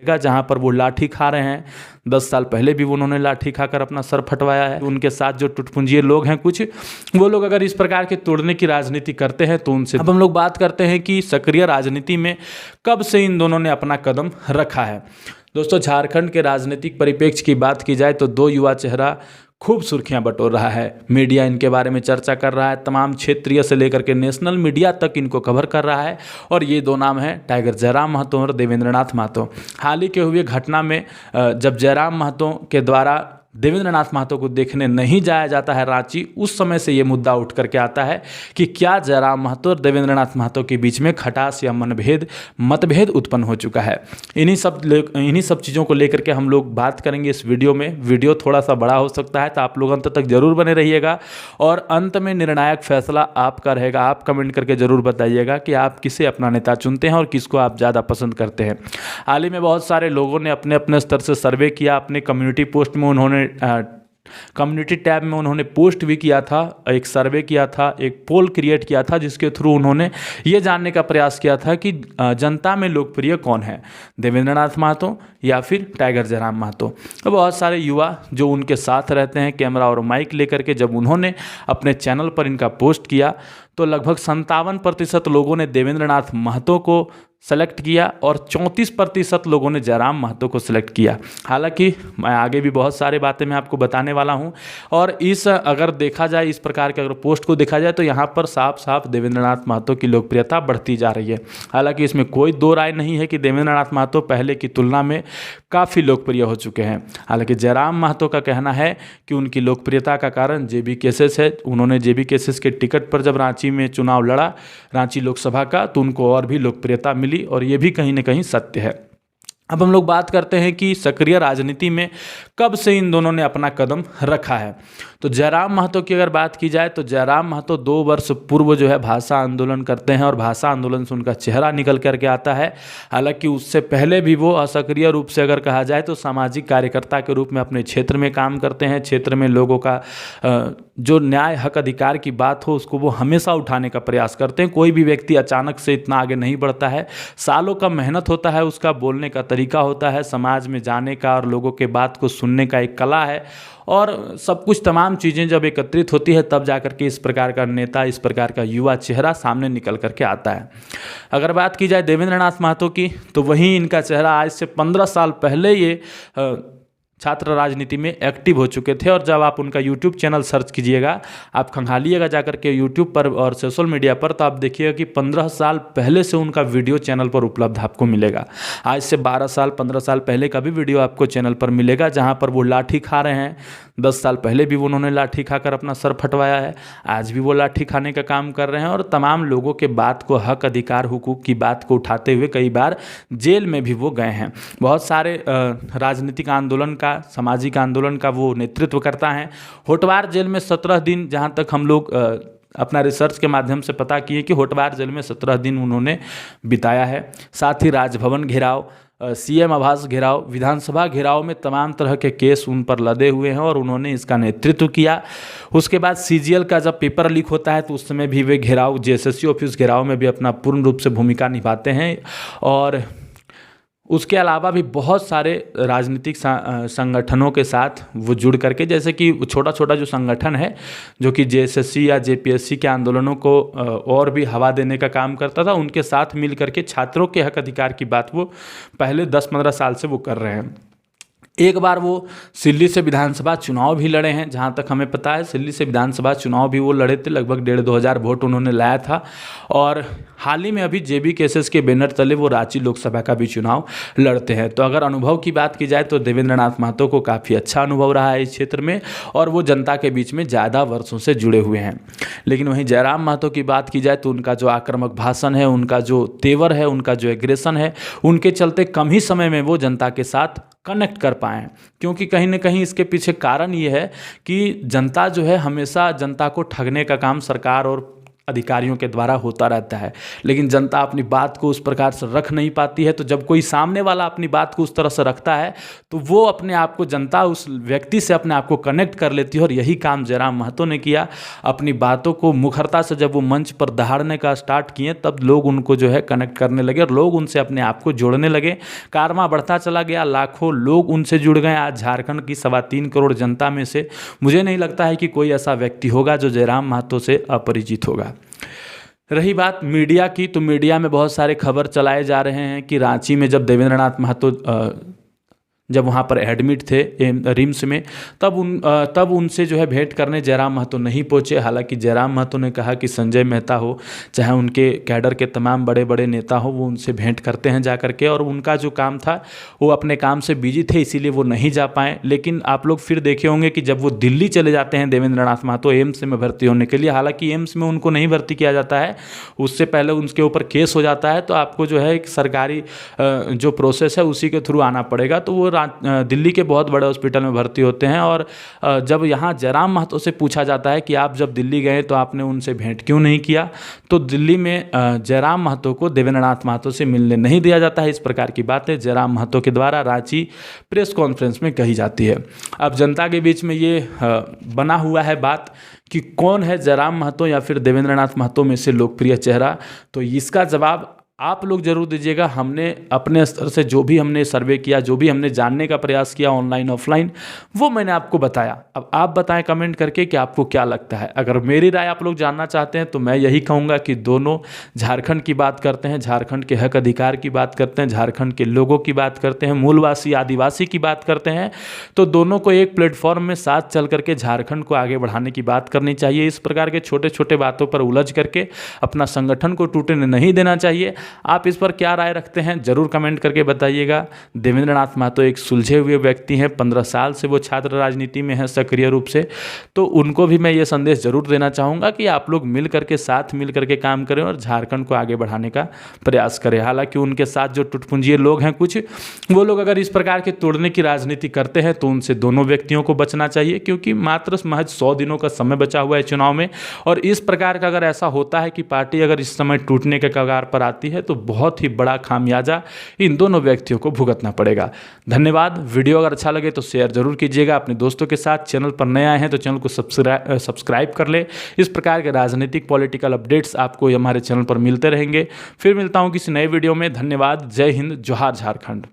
जहाँ पर वो लाठी खा रहे हैं। 10 साल पहले भी उन्होंने लाठी खाकर अपना सर फटवाया है। उनके साथ जो टुटपुंजिये लोग हैं कुछ, वो लोग अगर इस प्रकार के तोड़ने की राजनीति करते हैं तो उनसे अब हम लोग बात करते हैं कि सक्रिय राजनीति में कब से इन दोनों ने अपना कदम रखा है। दोस्तों, झारखंड के राजनीतिक परिप्रेक्ष्य की बात की जाए तो दो युवा चेहरा खूब सुर्खियां बटोर रहा है। मीडिया इनके बारे में चर्चा कर रहा है, तमाम क्षेत्रीय से लेकर के नेशनल मीडिया तक इनको कवर कर रहा है। और ये दो नाम हैं टाइगर जयराम महतो और देवेंद्रनाथ महतो। हाल ही के हुए घटना में जब जयराम महतो के द्वारा देवेंद्रनाथ महतो को देखने नहीं जाया जाता है रांची, उस समय से ये मुद्दा उठ करके आता है कि क्या जयराम महतो और देवेंद्रनाथ महतो के बीच में खटास या मतभेद उत्पन्न हो चुका है। इन्हीं सब चीज़ों को लेकर के हम लोग बात करेंगे इस वीडियो में। वीडियो थोड़ा सा बड़ा हो सकता है, तो आप लोग अंत तक जरूर बने रहिएगा और अंत में निर्णायक फैसला आपका रहेगा। आप कमेंट करके जरूर बताइएगा कि आप किसे अपना नेता चुनते हैं और किसको आप ज़्यादा पसंद करते हैं। हाल ही में बहुत सारे लोगों ने अपने अपने स्तर से सर्वे किया। अपने कम्युनिटी पोस्ट में उन्होंने कम्युनिटी टैब में उन्होंने पोस्ट भी किया था, एक सर्वे किया था, एक पोल क्रिएट किया था, जिसके थ्रू उन्होंने ये जानने का प्रयास किया था कि जनता में लोकप्रिय कौन है, देवेंद्रनाथ महतो या फिर टाइगर जयराम महतो। तो बहुत सारे युवा जो उनके साथ रहते हैं कैमरा और माइक लेकर के, जब उन्होंने अपने चैनल पर इनका पोस्ट किया तो लगभग 57% लोगों ने देवेंद्रनाथ महतो को सेलेक्ट किया और 34% लोगों ने जयराम महतो को सिलेक्ट किया। हालांकि मैं आगे भी बहुत सारे बातें मैं आपको बताने वाला हूं। और अगर देखा जाए इस प्रकार के अगर पोस्ट को देखा जाए तो यहाँ पर साफ साफ देवेंद्रनाथ महतो की लोकप्रियता बढ़ती जा रही है। हालांकि इसमें कोई दो राय नहीं है कि देवेंद्रनाथ महतो पहले की तुलना में काफ़ी लोकप्रिय हो चुके हैं। हालांकि जयराम महतो का कहना है कि उनकी लोकप्रियता का कारण जेबी केसेस है। उन्होंने जेबी केसेस के टिकट पर जब रांची में चुनाव लड़ा, रांची लोकसभा का, तो उनको और भी लोकप्रियता मिली और ये भी कहीं ना कहीं सत्य है। अब हम लोग बात करते हैं कि सक्रिय राजनीति में कब से इन दोनों ने अपना कदम रखा है। तो जयराम महतो की अगर बात की जाए तो जयराम महतो 2 वर्ष पूर्व जो है भाषा आंदोलन करते हैं और भाषा आंदोलन से उनका चेहरा निकल करके आता है। हालांकि उससे पहले भी वो असक्रिय रूप से अगर कहा जाए तो सामाजिक कार्यकर्ता के रूप में अपने क्षेत्र में काम करते हैं। क्षेत्र में लोगों का जो न्याय हक अधिकार की बात हो उसको वो हमेशा उठाने का प्रयास करते हैं। कोई भी व्यक्ति अचानक से इतना आगे नहीं बढ़ता है, सालों का मेहनत होता है, उसका बोलने का तरीका होता है, समाज में जाने का और लोगों के बात को सुनने का एक कला है और सब कुछ तमाम चीज़ें जब एकत्रित होती है तब जाकर के इस प्रकार का नेता, इस प्रकार का युवा चेहरा सामने निकल करके आता है। अगर बात की जाए देवेंद्रनाथ महतो की तो वहीं इनका चेहरा आज से 15 साल पहले ये छात्र राजनीति में एक्टिव हो चुके थे। और जब आप उनका यूट्यूब चैनल सर्च कीजिएगा, आप खंगालिएगा जाकर के यूट्यूब पर और सोशल मीडिया पर, तो आप देखिएगा कि 15 साल पहले से उनका वीडियो चैनल पर उपलब्ध आपको मिलेगा। आज से 12 साल 15 साल पहले का भी वीडियो आपको चैनल पर मिलेगा जहाँ पर वो लाठी खा रहे हैं। 10 साल पहले भी उन्होंने लाठी खाकर अपना सर फटवाया है, आज भी वो लाठी खाने का काम कर रहे हैं और तमाम लोगों के बात को, हक अधिकार हुकूक की बात को उठाते हुए कई बार जेल में भी वो गए हैं। बहुत सारे राजनीतिक आंदोलन का, सामाजिक आंदोलन का वो नेतृत्व करता है। होटवार जेल में 17 दिन, जहाँ तक हम लोग अपना रिसर्च के माध्यम से पता किए कि होटवार जेल में 17 दिन उन्होंने बिताया है। साथ ही राजभवन घेराव, सीएम आवास घेराव, विधानसभा घेराव में तमाम तरह के केस उन पर लदे हुए हैं और उन्होंने इसका नेतृत्व किया। उसके बाद सीजीएल का जब पेपर लीक होता है तो उस समय भी वे घेराव, जेएसएससी ऑफिस घेराव में भी अपना पूर्ण रूप से भूमिका निभाते हैं। और उसके अलावा भी बहुत सारे राजनीतिक संगठनों के साथ वो जुड़ करके, जैसे कि छोटा छोटा जो संगठन है जो कि जेएसएससी या जेपीएससी के आंदोलनों को और भी हवा देने का काम करता था, उनके साथ मिल करके छात्रों के हक अधिकार की बात वो पहले 10-15 साल से वो कर रहे हैं। एक बार वो सिल्ली से विधानसभा चुनाव भी लड़े हैं। जहाँ तक हमें पता है सिल्ली से विधानसभा चुनाव भी वो लड़े थे, लगभग 1,500-2 हज़ार वोट उन्होंने लाया था। और हाल ही में अभी जेबी केसेस के बैनर तले वो रांची लोकसभा का भी चुनाव लड़ते हैं। तो अगर अनुभव की बात की जाए तो देवेंद्रनाथ महतो को काफ़ी अच्छा अनुभव रहा है इस क्षेत्र में और वो जनता के बीच में ज़्यादा वर्षों से जुड़े हुए हैं। लेकिन वहीं जयराम महतो की बात की जाए तो उनका जो आक्रामक भाषण है, उनका जो तेवर है, उनका जो एग्रेशन है, उनके चलते कम ही समय में वो जनता के साथ कनेक्ट कर पाएँ। क्योंकि कहीं ना कहीं इसके पीछे कारण ये है कि जनता जो है हमेशा जनता को ठगने का काम सरकार और अधिकारियों के द्वारा होता रहता है, लेकिन जनता अपनी बात को उस प्रकार से रख नहीं पाती है। तो जब कोई सामने वाला अपनी बात को उस तरह से रखता है तो वो अपने आप को, जनता उस व्यक्ति से अपने आप को कनेक्ट कर लेती है। और यही काम जयराम महतो ने किया। अपनी बातों को मुखरता से जब वो मंच पर दहाड़ने का स्टार्ट किए तब लोग उनको जो है कनेक्ट करने लगे और लोग उनसे अपने आप को जोड़ने लगे। कारवां बढ़ता चला गया, लाखों लोग उनसे जुड़ गए। आज झारखंड की 3.25 करोड़ जनता में से मुझे नहीं लगता है कि कोई ऐसा व्यक्ति होगा जो जयराम महतो से अपरिचित होगा। रही बात मीडिया की, तो मीडिया में बहुत सारे खबर चलाए जा रहे हैं कि रांची में जब देवेंद्रनाथ महतो जब वहाँ पर एडमिट थे रिम्स में, तब उनसे जो है भेंट करने जयराम महतो नहीं पहुँचे। हालांकि जयराम महतो ने कहा कि संजय मेहता हो, चाहे उनके कैडर के तमाम बड़े बड़े नेता हो, वो उनसे भेंट करते हैं जा करके, और उनका जो काम था वो अपने काम से बिजी थे, इसीलिए वो नहीं जा पाए। लेकिन आप लोग फिर देखे होंगे कि जब वो दिल्ली चले जाते हैं देवेंद्रनाथ महतो एम्स में भर्ती होने के लिए, हालांकि एम्स में उनको नहीं भर्ती किया जाता है, उससे पहले उनके ऊपर केस हो जाता है, तो आपको जो है एक सरकारी जो प्रोसेस है उसी के थ्रू आना पड़ेगा। तो वो दिल्ली के बहुत बड़े हॉस्पिटल में भर्ती होते हैं। और जब यहाँ जयराम महतो से पूछा जाता है कि आप जब दिल्ली गए तो आपने उनसे भेंट क्यों नहीं किया, तो दिल्ली में जयराम महतो को देवेंद्रनाथ महतो से मिलने नहीं दिया जाता है। इस प्रकार की बातें जयराम महतो के द्वारा रांची प्रेस कॉन्फ्रेंस में कही जाती है। अब जनता के बीच में ये बना हुआ है बात कि कौन है जयराम महतो या फिर देवेंद्रनाथ महतो में से लोकप्रिय चेहरा, तो इसका जवाब आप लोग जरूर दीजिएगा। हमने अपने स्तर से जो भी हमने सर्वे किया, जो भी हमने जानने का प्रयास किया ऑनलाइन ऑफलाइन, वो मैंने आपको बताया। अब आप बताएं कमेंट करके कि आपको क्या लगता है। अगर मेरी राय आप लोग जानना चाहते हैं तो मैं यही कहूँगा कि दोनों झारखंड की बात करते हैं, झारखंड के हक अधिकार की बात करते हैं, झारखंड के लोगों की बात करते हैं, मूलवासी आदिवासी की बात करते हैं, तो दोनों को एक प्लेटफॉर्म में साथ चल करके झारखंड को आगे बढ़ाने की बात करनी चाहिए। इस प्रकार के छोटे छोटे बातों पर उलझ करके अपना संगठन को टूटने नहीं देना चाहिए। आप इस पर क्या राय रखते हैं जरूर कमेंट करके बताइएगा। देवेंद्रनाथ महतो एक सुलझे हुए व्यक्ति हैं, 15 साल से वो छात्र राजनीति में हैं सक्रिय रूप से, तो उनको भी मैं ये संदेश जरूर देना चाहूँगा कि आप लोग मिल करके, साथ मिल करके काम करें और झारखंड को आगे बढ़ाने का प्रयास करें। हालांकि उनके साथ जो टुटपुंजिये लोग हैं कुछ, वो लोग अगर इस प्रकार के तोड़ने की राजनीति करते हैं तो उनसे दोनों व्यक्तियों को बचना चाहिए, क्योंकि मात्र महज 100 दिनों का समय बचा हुआ है चुनाव में। और इस प्रकार का अगर ऐसा होता है कि पार्टी अगर इस समय टूटने के कगार पर आती है तो बहुत ही बड़ा खामियाजा इन दोनों व्यक्तियों को भुगतना पड़ेगा। धन्यवाद। वीडियो अगर अच्छा लगे तो शेयर जरूर कीजिएगा अपने दोस्तों के साथ। चैनल पर नए आए हैं तो चैनल को सब्सक्राइब कर ले। इस प्रकार के राजनीतिक पॉलिटिकल अपडेट्स आपको हमारे चैनल पर मिलते रहेंगे। फिर मिलता हूं किसी नए वीडियो में। धन्यवाद। जय हिंद, जोहार झारखंड।